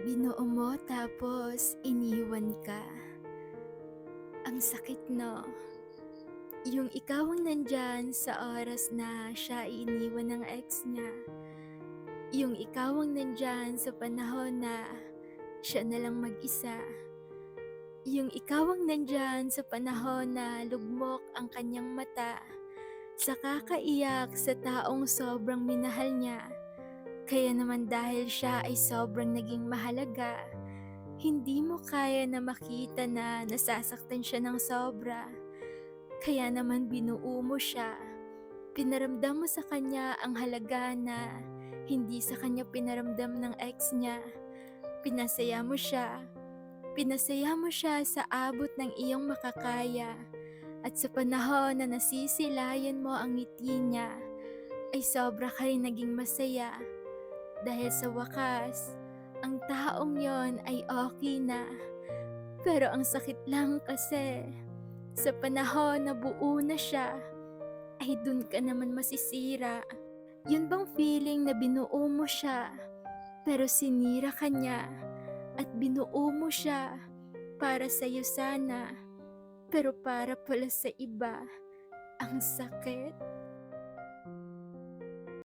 Binuo mo tapos iniwan ka. Ang sakit 'no? Yung ikaw ang nandiyan sa oras na siya ay iniwan ng ex niya. Yung ikaw ang nandiyan sa panahon na siya na lang mag-isa. Yung ikaw ang nandiyan sa panahon na lugmok ang kanyang mata sa kakaiyak sa taong sobrang minahal niya. Kaya naman dahil siya ay sobrang naging mahalaga, hindi mo kaya na makita na nasasaktan siya ng sobra. Kaya naman binuo mo siya. Pinaramdam mo sa kanya ang halaga na hindi sa kanya pinaramdam ng ex niya. Pinasaya mo siya. Pinasaya mo siya sa abot ng iyong makakaya. At sa panahon na nasisilayan mo ang ngiti niya, ay sobra ka rin naging masaya. Dahil sa wakas, ang taong yon ay okay na. Pero ang sakit lang kasi, sa panahon na buo na siya, ay dun ka naman masisira. Yun bang feeling na binuo mo siya, pero sinira ka niya, at binuo mo siya para sa'yo sana, pero para pala sa iba, ang sakit.